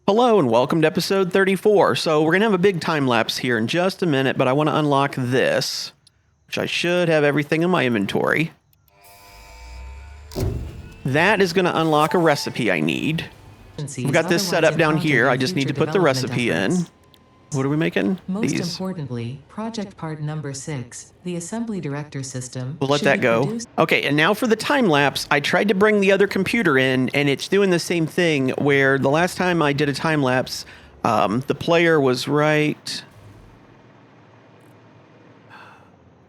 Hello and welcome to episode 34. So we're going to have a big time lapse here in just a minute, but I want to unlock this, which I should have everything in my inventory. That is going to unlock a recipe I need. We've got this set up down here. I just need to put the recipe in. What are we making? Most These. importantly, project part number 6, the assembly director system. We'll let that go. Okay, and now for the time lapse, I tried to bring the other computer in, and it's doing the same thing where the last time I did a time lapse, the player was right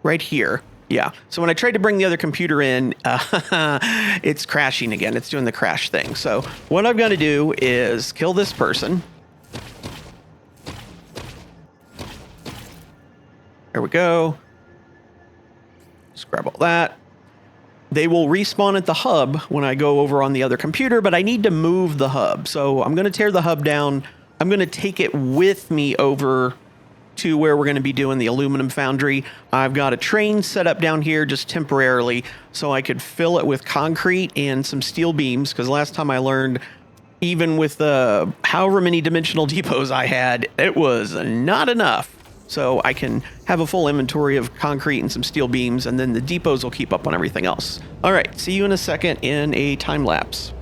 here. Yeah. So when I tried to bring the other computer in, it's crashing again. It's doing the crash thing. So what I've got to do is kill this person. There we go. Just grab all that. They will respawn at the hub when I go over on the other computer, but I need to move the hub. So I'm going to tear the hub down. I'm going to take it with me over to where we're going to be doing the Aluminum Foundry. I've got a train set up down here just temporarily so I could fill it with concrete and some steel beams, because last time I learned, even with the however many dimensional depots I had, it was not enough. So I can have a full inventory of concrete and some steel beams, and then the depots will keep up on everything else. All right, see you in a second in a time lapse.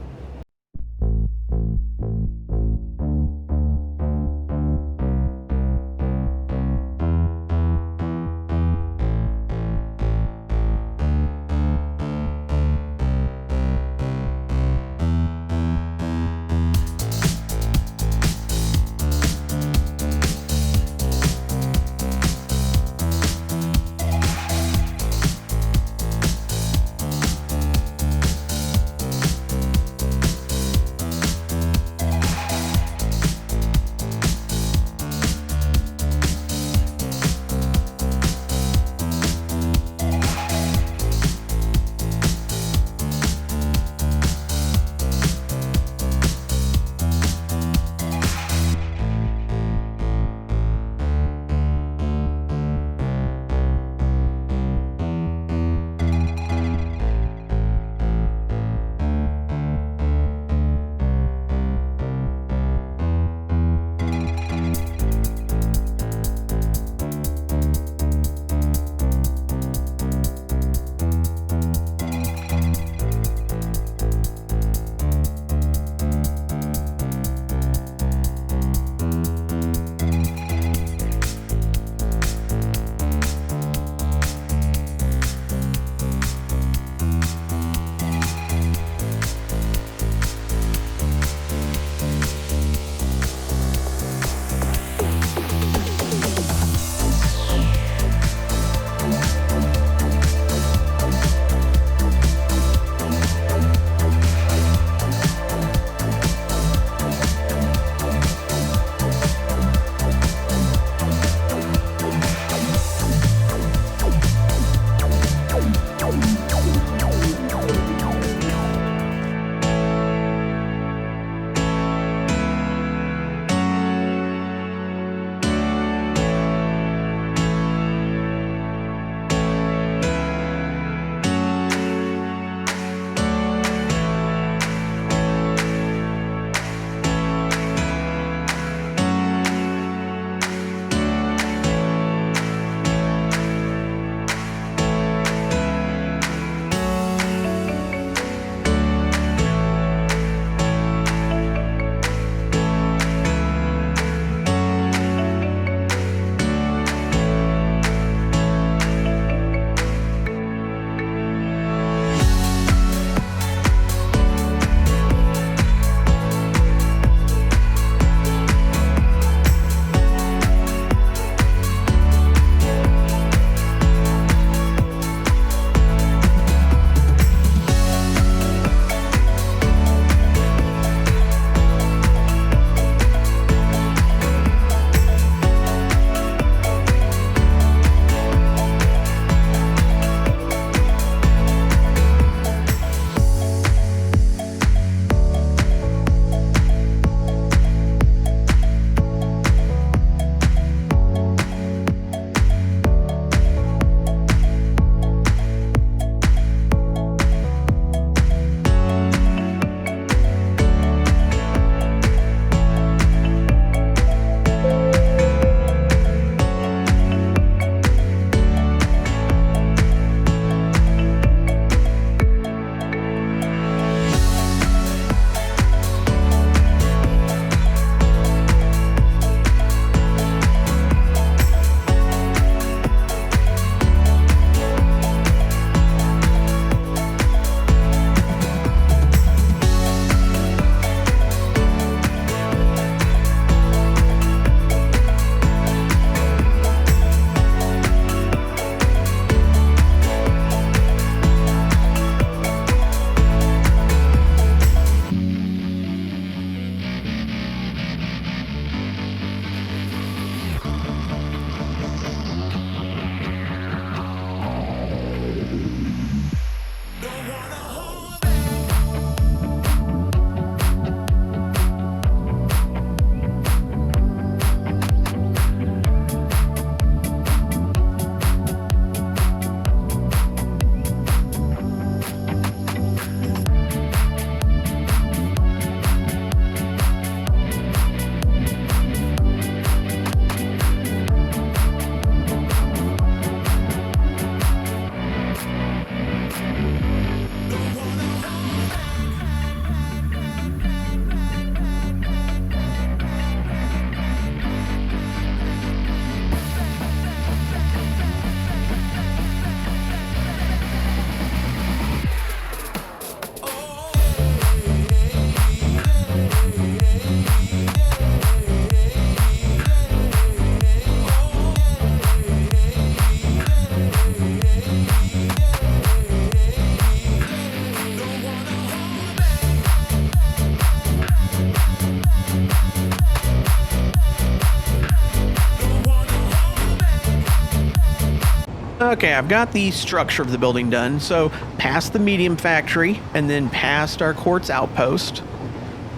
Okay, I've got the structure of the building done. So past the medium factory and then past our quartz outpost.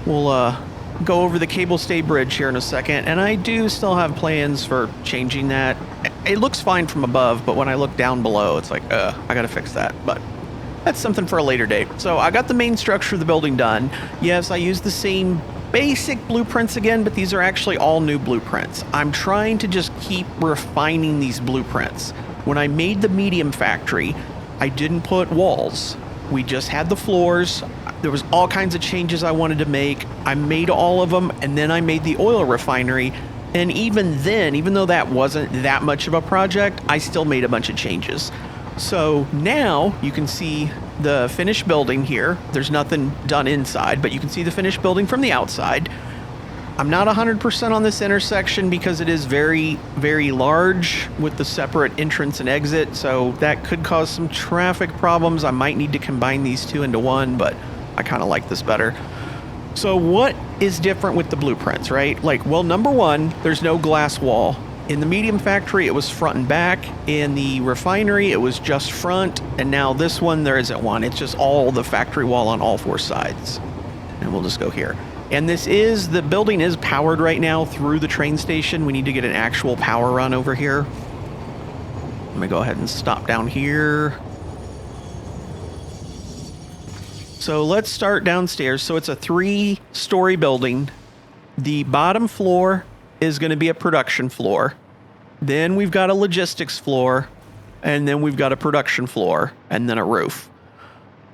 We'll go over the cable stay bridge here in a second. And I do still have plans for changing that. It looks fine from above, but when I look down below, it's like, I gotta fix that. But that's something for a later date. So I got the main structure of the building done. Yes, I used the same basic blueprints again, but these are actually all new blueprints. I'm trying to just keep refining these blueprints. When I made the medium factory, I didn't put walls. We just had the floors. There was all kinds of changes I wanted to make. I made all of them, and then I made the oil refinery. And even then, even though that wasn't that much of a project, I still made a bunch of changes. So now you can see the finished building here. There's nothing done inside, but you can see the finished building from the outside. I'm not 100% on this intersection because it is very, very large with the separate entrance and exit. So that could cause some traffic problems. I might need to combine these two into one, but I kind of like this better. So what is different with the blueprints, right? Like, well, number one, there's no glass wall. In the medium factory, it was front and back. In the refinery, it was just front. And now this one, there isn't one. It's just all the factory wall on all four sides. And we'll just go here. And the building is powered right now through the train station. We need to get an actual power run over here. Let me go ahead and stop down here. So let's start downstairs. So it's a 3-story building. The bottom floor is going to be a production floor. Then we've got a logistics floor. And then we've got a production floor. And then a roof.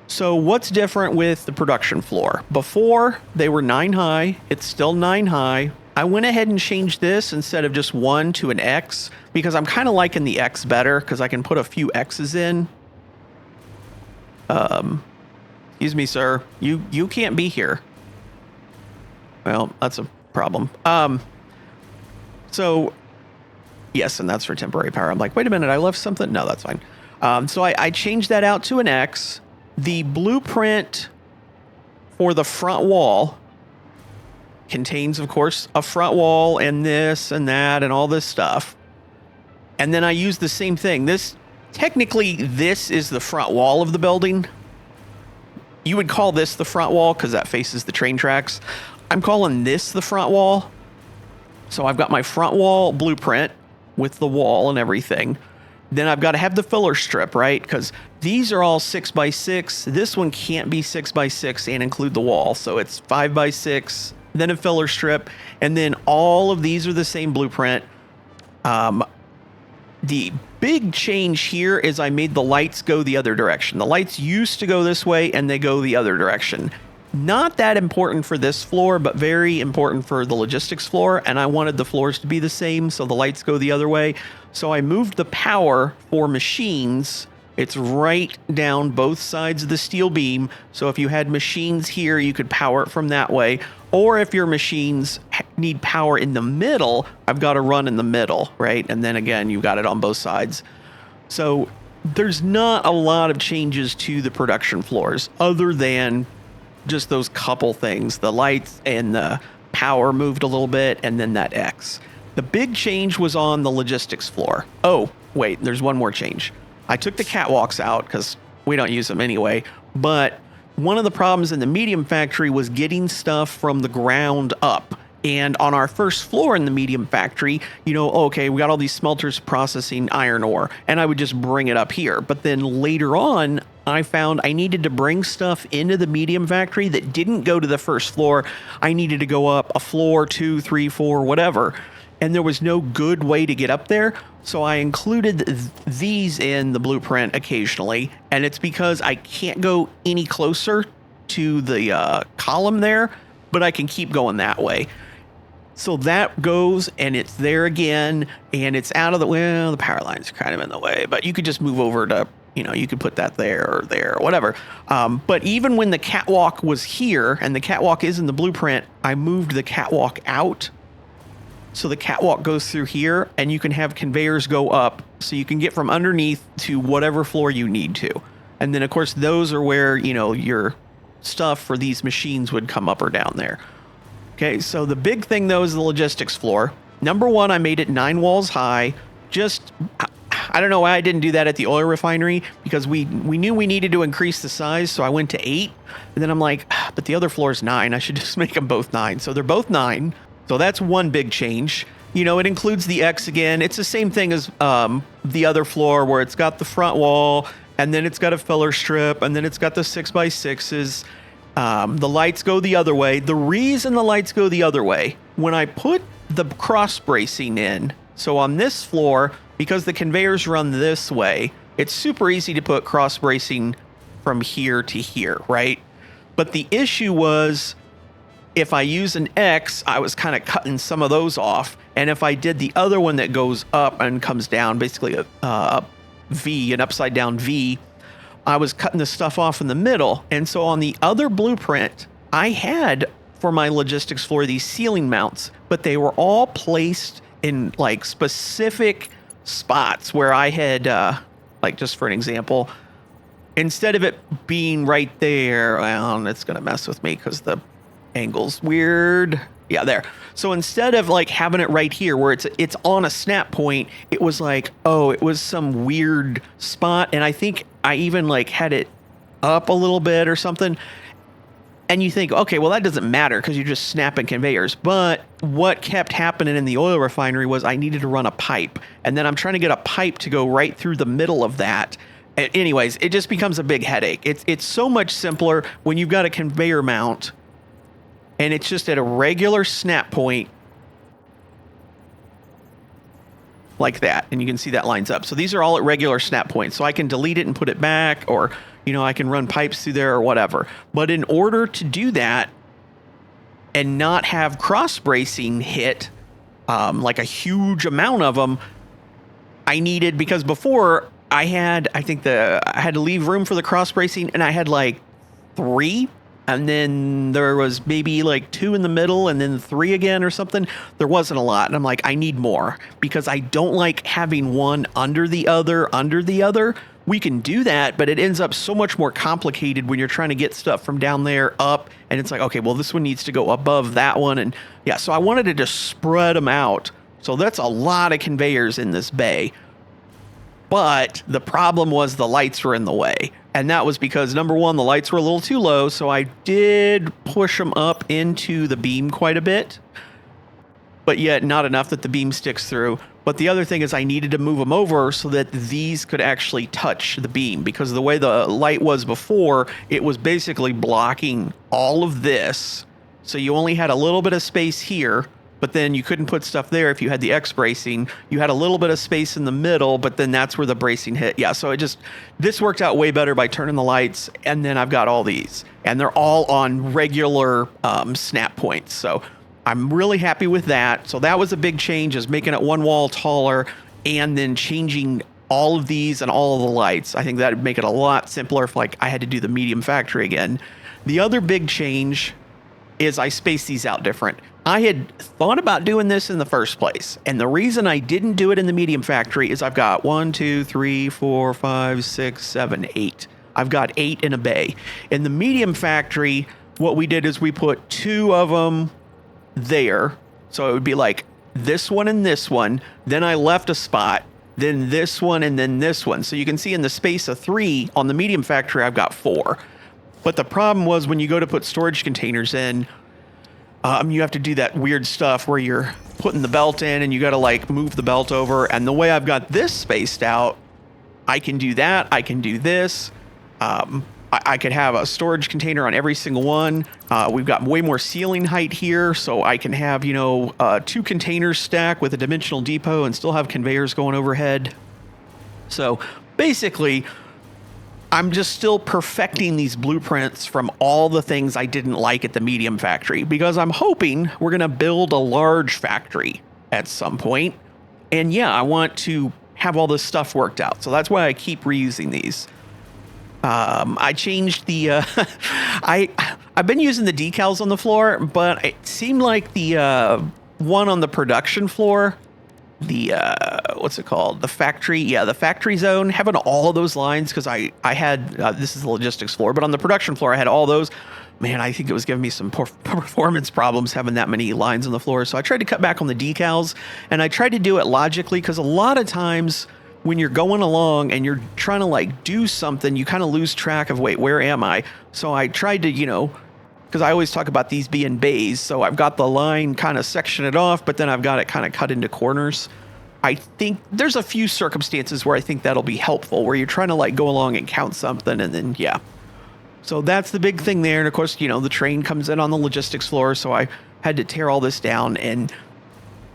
So what's different with the production floor? Before, they were 9 high. It's still 9 high. I went ahead and changed this instead of just 1 to an X because I'm kind of liking the X better because I can put a few X's in. Excuse me, sir. You can't be here. Well, that's a problem. So, yes, and that's for temporary power. I'm like, wait a minute, I left something? No, that's fine. So I changed that out to an X. The blueprint for the front wall contains, of course, a front wall and this and that and all this stuff. And then I use the same thing. Technically, this is the front wall of the building. You would call this the front wall because that faces the train tracks. I'm calling this the front wall. So I've got my front wall blueprint with the wall and everything. Then I've got to have the filler strip, right? Because these are all 6x6. This one can't be 6x6 and include the wall. So it's 5x6, then a filler strip. And then all of these are the same blueprint. The big change here is I made the lights go the other direction. The lights used to go this way and they go the other direction. Not that important for this floor, but very important for the logistics floor. And I wanted the floors to be the same, so the lights go the other way. So I moved the power for machines. It's right down both sides of the steel beam. So if you had machines here, you could power it from that way. Or if your machines need power in the middle, I've got to run in the middle, right? And then again, you've got it on both sides. So there's not a lot of changes to the production floors other than just those couple things. The lights and the power moved a little bit, and then that X. The big change was on the logistics floor. Oh, wait, there's one more change. I took the catwalks out because we don't use them anyway, but one of the problems in the medium factory was getting stuff from the ground up. And on our first floor in the medium factory, okay, we got all these smelters processing iron ore, and I would just bring it up here. But then later on, I found I needed to bring stuff into the medium factory that didn't go to the first floor. I needed to go up a floor, 2, 3, 4, whatever. And there was no good way to get up there. So I included these in the blueprint occasionally. And it's because I can't go any closer to the column there, but I can keep going that way. So that goes and it's there again, and it's out of the way. Well, the power lines are kind of in the way, but you could just move over to, you could put that there or whatever. But even when the catwalk was here, and the catwalk is in the blueprint, I moved the catwalk out. So the catwalk goes through here, and you can have conveyors go up so you can get from underneath to whatever floor you need to. And then, of course, those are where, your stuff for these machines would come up or down there. Okay, so the big thing, though, is the logistics floor. Number one, I made it 9 walls high. I don't know why I didn't do that at the oil refinery, because we knew we needed to increase the size, so I went to 8. And then I'm like, but the other floor is 9. I should just make them both 9. So they're both 9. So that's one big change. You know, it includes the X again. It's the same thing as the other floor, where it's got the front wall, and then it's got a filler strip, and then it's got the 6x6s. The lights go the other way. The reason the lights go the other way, when I put the cross bracing in, so on this floor, because the conveyors run this way, it's super easy to put cross bracing from here to here, right? But the issue was, if I use an X, I was kind of cutting some of those off. And if I did the other one that goes up and comes down, basically a V, an upside down V, I was cutting the stuff off in the middle. And so on the other blueprint, I had, for my logistics floor, these ceiling mounts, but they were all placed in like specific spots where I had, like just for an example, instead of it being right there, well, it's going to mess with me because the angle's weird. Yeah, there. So instead of like having it right here where it's on a snap point, it was like, oh, it was some weird spot. And I think I even like had it up a little bit or something. And you think, okay, well, that doesn't matter because you're just snapping conveyors. But what kept happening in the oil refinery was I needed to run a pipe. And then I'm trying to get a pipe to go right through the middle of that. Anyways, it just becomes a big headache. It's so much simpler when you've got a conveyor mount and it's just at a regular snap point like that. And you can see that lines up. So these are all at regular snap points. So I can delete it and put it back, or, you know, I can run pipes through there or whatever. But in order to do that and not have cross bracing hit, like a huge amount of them, I needed, because before I had to leave room for the cross bracing, and I had like 3. And then there was maybe like 2 in the middle and then 3 again or something. There wasn't a lot. And I'm like, I need more, because I don't like having one under the other. We can do that, but it ends up so much more complicated when you're trying to get stuff from down there up. And it's like, okay, well, this one needs to go above that one. And yeah, so I wanted to just spread them out. So that's a lot of conveyors in this bay. But the problem was the lights were in the way. And that was because, number one, the lights were a little too low, so I did push them up into the beam quite a bit, but yet not enough that the beam sticks through. But the other thing is I needed to move them over so that these could actually touch the beam, because the way the light was before, it was basically blocking all of this. So you only had a little bit of space here, but then you couldn't put stuff there if you had the X bracing. You had a little bit of space in the middle, but then that's where the bracing hit. Yeah, so this worked out way better by turning the lights, and then I've got all these, and they're all on regular snap points. So I'm really happy with that. So that was a big change, is making it one wall taller and then changing all of these and all of the lights. I think that would make it a lot simpler if like I had to do the medium factory again. The other big change is I spaced these out different. I had thought about doing this in the first place, and the reason I didn't do it in the medium factory is I've got 1, 2, 3, 4, 5, 6, 7, 8. I've got 8 in a bay. In the medium factory, what we did is we put 2 of them there. So it would be like this one and this one. Then I left a spot, then this one, and then this one. So you can see in the space of 3 on the medium factory, I've got 4. But the problem was when you go to put storage containers in, you have to do that weird stuff where you're putting the belt in and you got to like move the belt over. And the way I've got this spaced out, I can do that. I can do this. I could have a storage container on every single one. We've got way more ceiling height here, so I can have, 2 containers stacked with a dimensional depot and still have conveyors going overhead. So basically, I'm just still perfecting these blueprints from all the things I didn't like at the medium factory, because I'm hoping we're going to build a large factory at some point. And yeah, I want to have all this stuff worked out. So that's why I keep reusing these. I changed the, I've been using the decals on the floor, but it seemed like the one on the production floor, the what's it called, the factory the factory zone, having all of those lines, because I had this is the logistics floor, but on the production floor I had all those. Man, I think it was giving me some performance problems having that many lines on the floor. So I tried to cut back on the decals, and I tried to do it logically, because a lot of times when you're going along and you're trying to like do something, you kind of lose track of, wait, where am I? So I tried to, because I always talk about these being bays. So I've got the line kind of sectioned off, but then I've got it kind of cut into corners. I think there's a few circumstances where I think that'll be helpful, where you're trying to like go along and count something, and then, yeah. So that's the big thing there. And of course, the train comes in on the logistics floor. So I had to tear all this down, and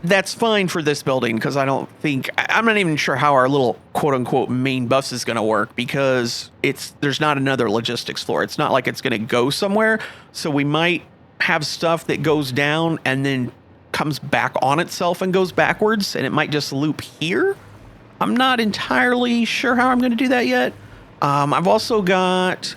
that's fine for this building, because I'm not even sure how our little quote unquote main bus is going to work, because there's not another logistics floor. It's not like it's going to go somewhere. So we might have stuff that goes down and then comes back on itself and goes backwards, and it might just loop here. I'm not entirely sure how I'm going to do that yet. I've also got,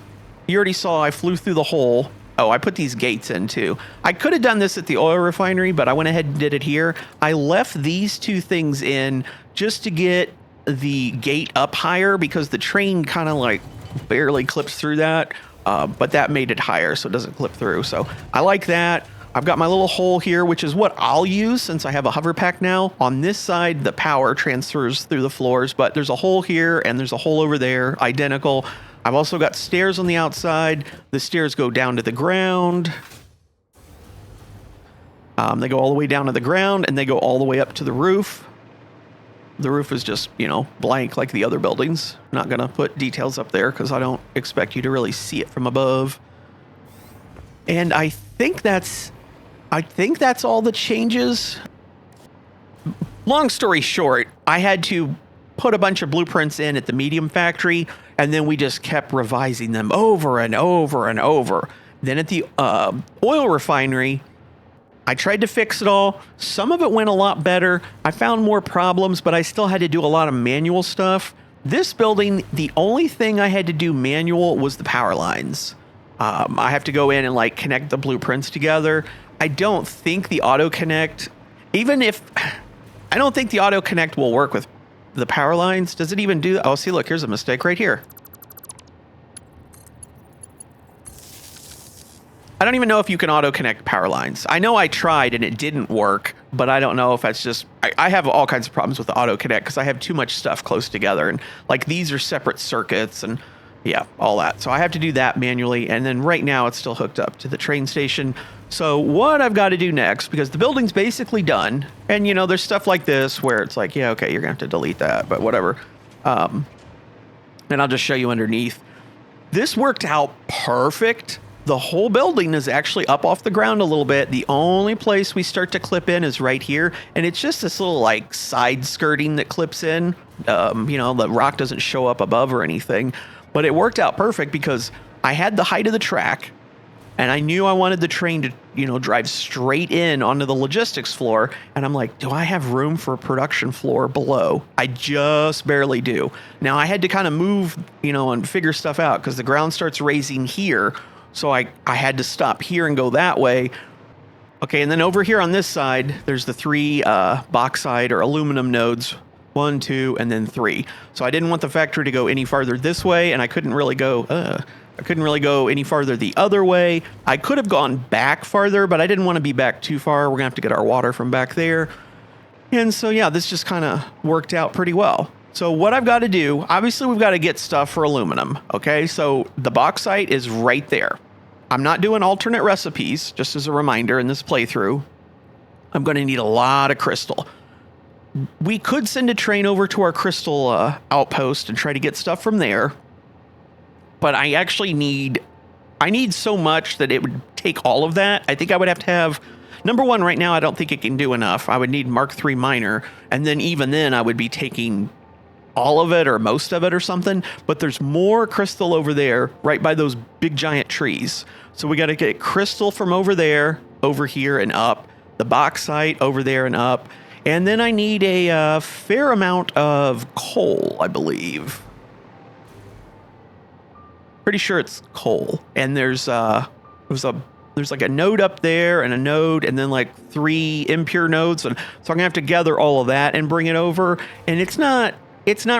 you already saw I flew through the hole. Oh, I put these gates in too. I could have done this at the oil refinery, but I went ahead and did it here. I left these two things in just to get the gate up higher, because the train kind of like barely clips through that, but that made it higher so it doesn't clip through. So I like that. I've got my little hole here, which is what I'll use since I have a hover pack now. On this side, the power transfers through the floors, but there's a hole here and there's a hole over there, identical. I've also got stairs on the outside. The stairs go down to the ground. They go all the way down to the ground, and they go all the way up to the roof. The roof is just, blank like the other buildings. Not going to put details up there because I don't expect you to really see it from above. And I think that's all the changes. Long story short, I had to put a bunch of blueprints in at the medium factory, and then we just kept revising them over and over and over. Then at the oil refinery, I tried to fix it all. Some of it went a lot better. I found more problems, but I still had to do a lot of manual stuff. This building, the only thing I had to do manual was the power lines. I have to go in and like connect the blueprints together. I don't think the auto connect, I don't think the auto connect will work with the power lines. Does it even do that? Oh, see, look, here's a mistake right here. I don't even know if you can auto connect power lines. I know I tried and it didn't work, but I don't know if that's just, I have all kinds of problems with the auto connect because I have too much stuff close together, and like these are separate circuits and yeah, all that. So I have to do that manually. And then right now it's still hooked up to the train station. So what I've got to do next, because the building's basically done, and there's stuff like this where it's like, yeah, okay, you're gonna have to delete that, but whatever. And I'll just show you underneath. This worked out perfect. The whole building is actually up off the ground a little bit. The only place we start to clip in is right here. And it's just this little like side skirting that clips in. The rock doesn't show up above or anything, but it worked out perfect because I had the height of the track and I knew I wanted the train to, drive straight in onto the logistics floor. And I'm like, do I have room for a production floor below? I just barely do. Now I had to kind of move, and figure stuff out because the ground starts raising here. So I had to stop here and go that way. Okay, and then over here on this side, there's the three bauxite or aluminum nodes. 1, 2, and then 3. So I didn't want the factory to go any farther this way, and I couldn't really go any farther the other way. I could have gone back farther, but I didn't want to be back too far. We're gonna have to get our water from back there. And so yeah, this just kind of worked out pretty well. So what I've got to do, obviously we've got to get stuff for aluminum. Okay, so the bauxite is right there. I'm not doing alternate recipes, just as a reminder in this playthrough. I'm going to need a lot of crystal. We could send a train over to our crystal outpost and try to get stuff from there. But I need so much that it would take all of that. I think I would have to have, number one, right now I don't think it can do enough. I would need Mark III miner. And then even then I would be taking all of it or most of it or something. But there's more crystal over there right by those big giant trees. So we got to get crystal from over there, over here and up. The bauxite over there and up. And then I need a fair amount of coal, I believe. Pretty sure it's coal. And there's like a node up there and a node and then like 3 impure nodes. And so I'm gonna have to gather all of that and bring it over. And it's not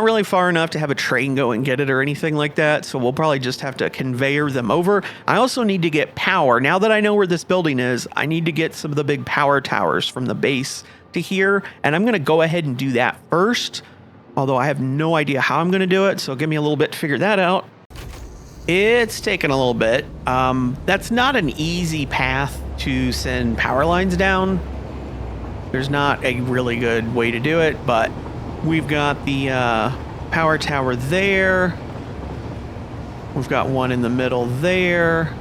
really far enough to have a train go and get it or anything like that. So we'll probably just have to conveyor them over. I also need to get power. Now that I know where this building is, I need to get some of the big power towers from the base to here. And I'm going to go ahead and do that first. Although I have no idea how I'm going to do it, so give me a little bit to figure that out. It's taken a little bit. That's not an easy path to send power lines down. There's not a really good way to do it, but we've got the power tower there. We've got one in the middle there.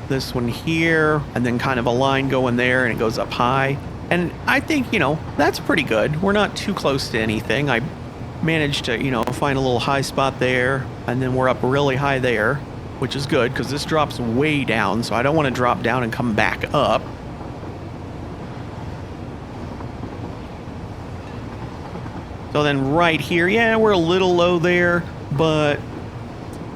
This one here, and then kind of a line going there, and it goes up high. And I think, that's pretty good. We're not too close to anything. I managed to, find a little high spot there, and then we're up really high there, which is good because this drops way down, so I don't want to drop down and come back up. So then right here, yeah, we're a little low there, but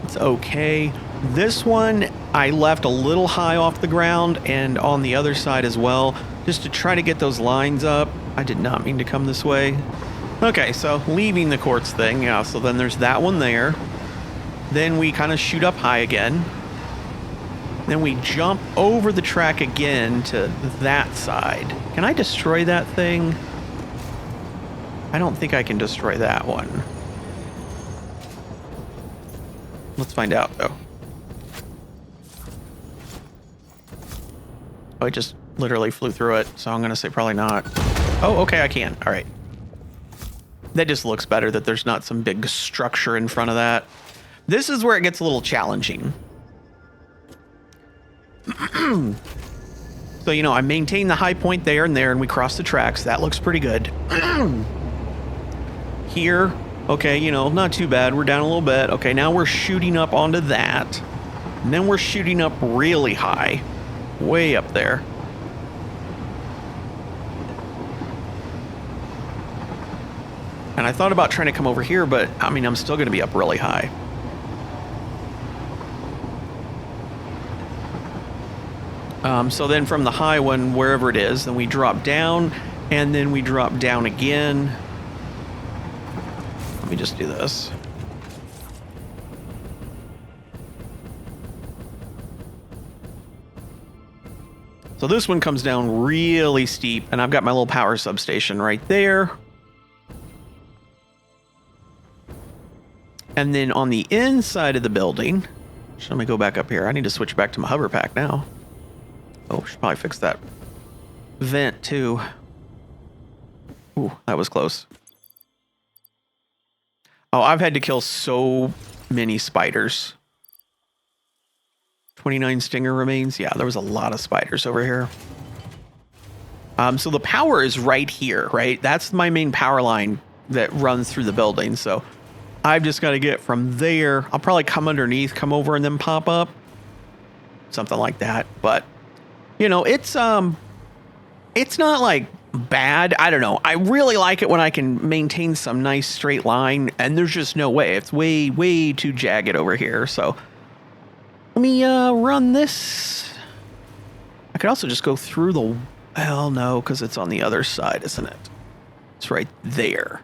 it's okay. This one, I left a little high off the ground and on the other side as well, just to try to get those lines up. I did not mean to come this way. Okay, so leaving the quartz thing, yeah, so then there's that one there. Then we kind of shoot up high again. Then we jump over the track again to that side. Can I destroy that thing? I don't think I can destroy that one. Let's find out, though. Oh, it just literally flew through it, so I'm going to say probably not. Oh, okay, I can. All right. That just looks better that there's not some big structure in front of that. This is where it gets a little challenging. So, I maintain the high point there, and we cross the tracks. That looks pretty good. Here, okay, not too bad. We're down a little bit. Okay, now we're shooting up onto that. And then we're shooting up really high. Way up there. And I thought about trying to come over here, but I'm still going to be up really high. So then from the high one, wherever it is, then we drop down, and then we drop down again. Let me just do this. So this one comes down really steep, and I've got my little power substation right there. And then on the inside of the building, let me go back up here. I need to switch back to my hover pack now. Oh, should probably fix that vent too. Ooh, that was close. Oh, I've had to kill so many spiders. 29 stinger remains. Yeah, there was a lot of spiders over here. So the power is right here, right? That's my main power line that runs through the building. So I've just got to get from there. I'll probably come underneath, come over, and then pop up. Something like that. But, it's not like bad. I don't know. I really like it when I can maintain some nice straight line, and there's just no way. It's way, way too jagged over here. So let me run this. I could also just go through the... Well, no, because it's on the other side, isn't it? It's right there.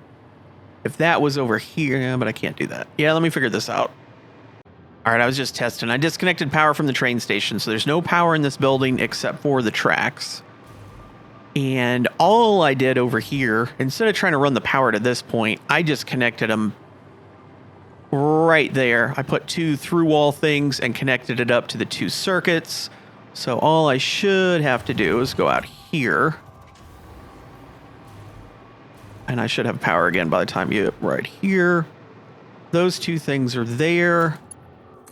If that was over here, yeah, but I can't do that. Yeah, let me figure this out. All right, I was just testing. I disconnected power from the train station, so there's no power in this building except for the tracks. And all I did over here, instead of trying to run the power to this point, I just connected them right there. I put 2 through-wall things and connected it up to the 2 circuits. So all I should have to do is go out here. And I should have power again by the time you get right here. Those 2 things are there.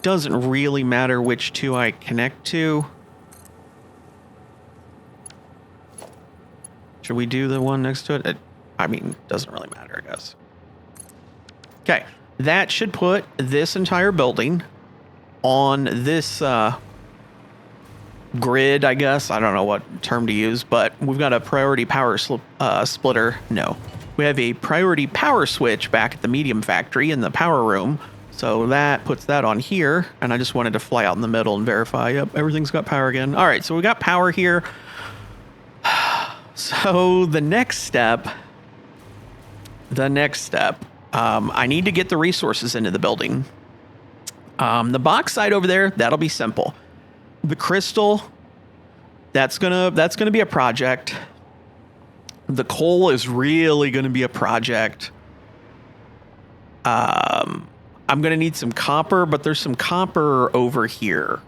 Doesn't really matter which 2 I connect to. Should we do the one next to it? Doesn't really matter, I guess. Okay, that should put this entire building on this grid, I guess. I don't know what term to use, but we've got a priority power splitter. No, we have a priority power switch back at the medium factory in the power room. So that puts that on here, and I just wanted to fly out in the middle and verify, yep, everything's got power again. All right, so we got power here. So the next step, I need to get the resources into the building. The box side over there, that'll be simple. The crystal, that's gonna be a project. The coal is really gonna be a project. I'm going to need some copper, but there's some copper over here,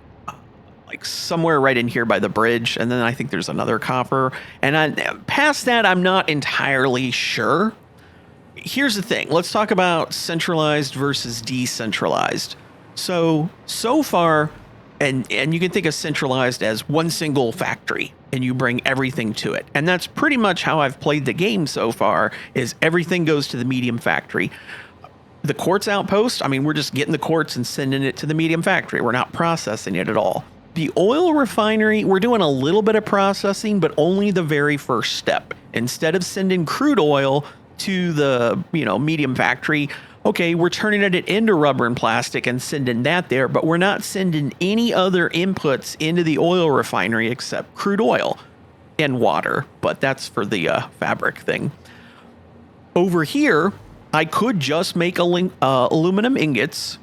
like somewhere right in here by the bridge. And then I think there's another copper. And past that, I'm not entirely sure. Here's the thing. Let's talk about centralized versus decentralized. So far, and you can think of centralized as one single factory and you bring everything to it. And that's pretty much how I've played the game so far, is everything goes to the medium factory. The quartz outpost, I mean, we're just getting the quartz and sending it to the medium factory. We're not processing it at all. The oil refinery, we're doing a little bit of processing, but only the very first step. Instead of sending crude oil to the, medium factory, okay, we're turning it into rubber and plastic and sending that there, but we're not sending any other inputs into the oil refinery except crude oil and water, but that's for the fabric thing. Over here, I could just make aluminum ingots.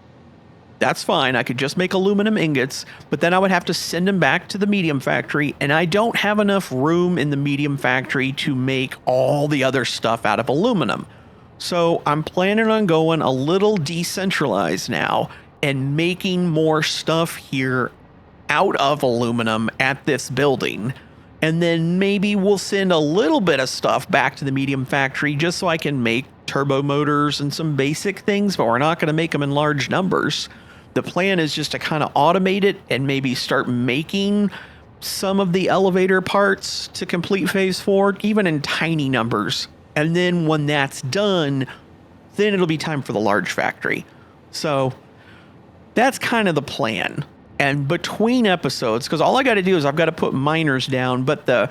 That's fine. I could just make aluminum ingots, but then I would have to send them back to the medium factory, and I don't have enough room in the medium factory to make all the other stuff out of aluminum. So I'm planning on going a little decentralized now and making more stuff here out of aluminum at this building. And then maybe we'll send a little bit of stuff back to the medium factory just so I can make turbo motors and some basic things, but we're not going to make them in large numbers. The plan is just to kind of automate it and maybe start making some of the elevator parts to complete phase 4, even in tiny numbers. And then when that's done, then it'll be time for the large factory. So that's kind of the plan. And between episodes, because all I got to do is I've got to put miners down, but the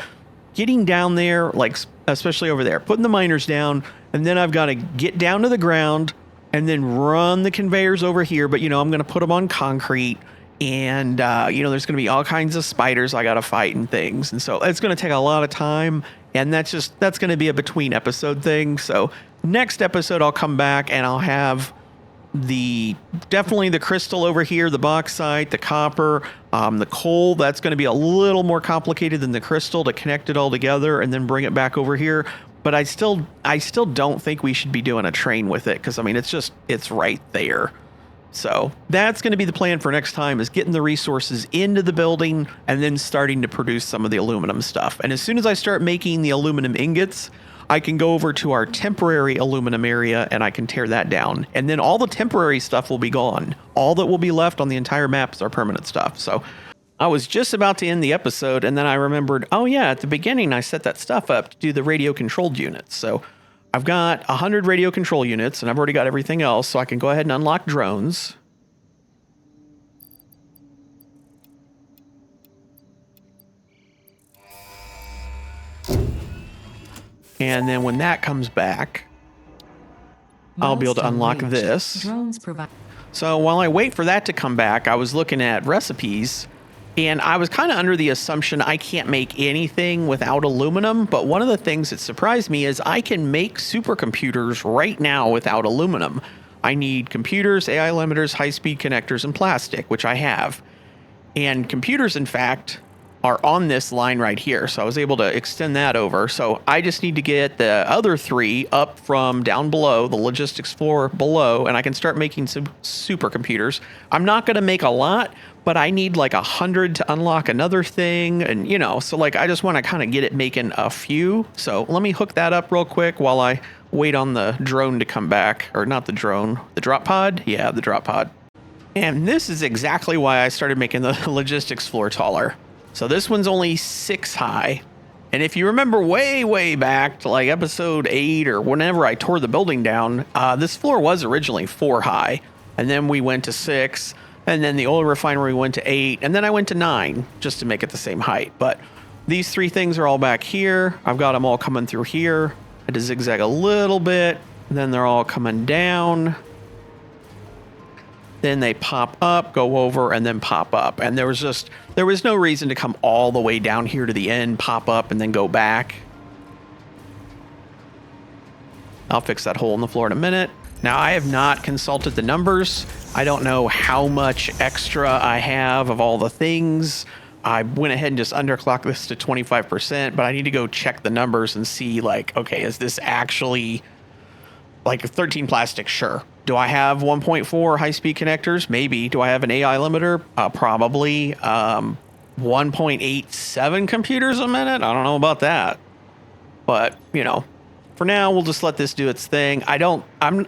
getting down there, like especially over there, putting the miners down, and then I've got to get down to the ground and then run the conveyors over here. But, I'm going to put them on concrete, and, there's going to be all kinds of spiders I got to fight and things. And so it's going to take a lot of time, and that's going to be a between episode thing. So next episode, I'll come back and I'll have definitely the crystal over here, the bauxite, the copper, the coal. That's going to be a little more complicated than the crystal to connect it all together and then bring it back over here. But I still don't think we should be doing a train with it, because it's right there. So that's going to be the plan for next time, is getting the resources into the building and then starting to produce some of the aluminum stuff. And as soon as I start making the aluminum ingots, I can go over to our temporary aluminum area and I can tear that down. And then all the temporary stuff will be gone. All that will be left on the entire map is our permanent stuff. So I was just about to end the episode, and then I remembered, oh yeah, at the beginning I set that stuff up to do the radio controlled units. So I've got 100 radio control units, and I've already got everything else, so I can go ahead and unlock drones. And then when that comes back, I'll be able to unlock this. Drones provide. So while I wait for that to come back, I was looking at recipes, and I was kind of under the assumption I can't make anything without aluminum. But one of the things that surprised me is I can make supercomputers right now without aluminum. I need computers, AI limiters, high-speed connectors, and plastic, which I have. And computers, in fact, are on this line right here. So I was able to extend that over. So I just need to get the other 3 up from down below, the logistics floor below, and I can start making some supercomputers. I'm not going to make a lot, but I need like 100 to unlock another thing. And, so like I just want to kind of get it making a few. So let me hook that up real quick while I wait on the drone to come back. Or not the drone, the drop pod. Yeah, the drop pod. And this is exactly why I started making the logistics floor taller. So this one's only 6 high. And if you remember way back to like episode 8 or whenever I tore the building down, this floor was originally 4 high. And then we went to 6. And then the oil refinery went to 8. And then I went to 9 just to make it the same height. But these 3 things are all back here. I've got them all coming through here. I had to zigzag a little bit. And then they're all coming down. Then they pop up, go over, and then pop up. And there was no reason to come all the way down here to the end, pop up, and then go back. I'll fix that hole in the floor in a minute. Now, I have not consulted the numbers. I don't know how much extra I have of all the things. I went ahead and just underclocked this to 25%, but I need to go check the numbers and see like, okay, is this actually like 13 plastic? Sure. Do I have 1.4 high-speed connectors? Maybe. Do I have an AI limiter? Probably. 1.87 computers a minute? I don't know about that. But, you know, for now, we'll just let this do its thing. I don't even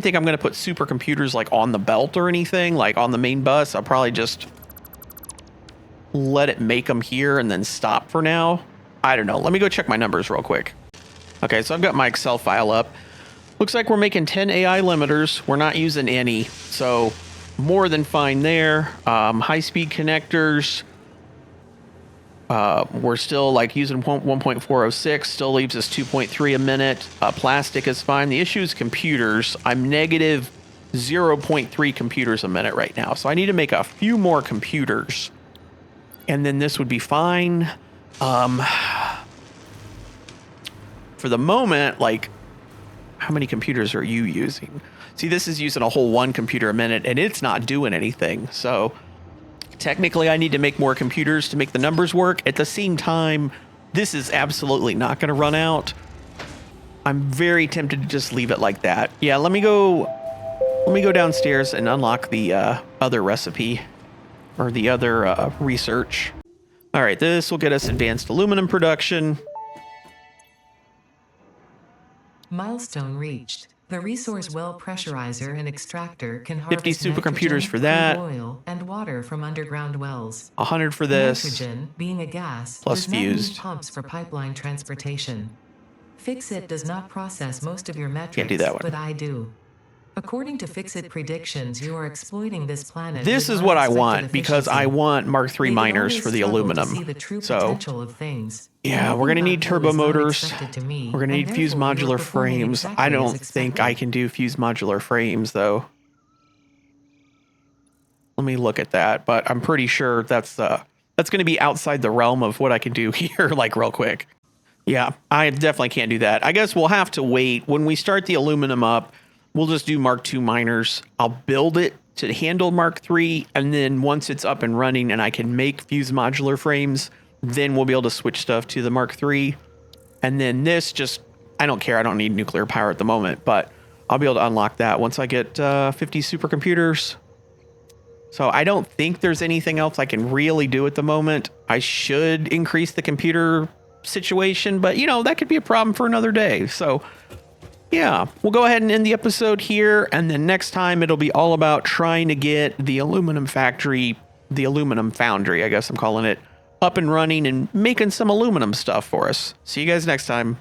think I'm going to put supercomputers like on the belt or anything, like on the main bus. I'll probably just let it make them here and then stop for now. I don't know. Let me go check my numbers real quick. Okay, so I've got my Excel file up. Looks like we're making 10 AI limiters. We're not using any, so more than fine there. High-speed connectors. We're still like using 1.406, still leaves us 2.3 a minute. Plastic is fine. The issue is computers. I'm negative 0.3 computers a minute right now. So I need to make a few more computers and then this would be fine. For the moment, like, how many computers are you using? See, this is using a whole 1 computer a minute and it's not doing anything. So technically, I need to make more computers to make the numbers work. At the same time, this is absolutely not going to run out. I'm very tempted to just leave it like that. Yeah, let me go downstairs and unlock the other recipe or the other research. All right, this will get us advanced aluminum production. Milestone reached. The resource well pressurizer and extractor can 50 harvest supercomputers nitrogen, for that. crude oil, and water from underground wells. 100 for this. Nitrogen, being a gas, Plus does not need fused. pumps for pipeline transportation. Fixit does not process most of your metrics, Can't do that one. but I do. According to Fixit predictions, you are exploiting this planet. This with is what I unexpected want because I efficiency. want Mark III They can miners always for the struggle to aluminum. see the true So potential of things. yeah, we're going to Nothing need about turbo you is motors. unexpected to me, We're going to and need fused therefore you are modular performing frames. exactly I as don't think I expected. can do fused modular frames though. Let me look at that, but I'm pretty sure that's going to be outside the realm of what I can do here, like real quick. Yeah, I definitely can't do that. I guess we'll have to wait. When we start the aluminum up, we'll just do Mark II miners. I'll build it to handle Mark III, and then once it's up and running and I can make fused modular frames, then we'll be able to switch stuff to the Mark III. And then this just, I don't care. I don't need nuclear power at the moment, but I'll be able to unlock that once I get 50 supercomputers. So I don't think there's anything else I can really do at the moment. I should increase the computer situation, but you know, that could be a problem for another day. So yeah, we'll go ahead and end the episode here. And then next time it'll be all about trying to get the aluminum factory, the Aluminum Foundry, I guess I'm calling it, up and running and making some aluminum stuff for us. See you guys next time.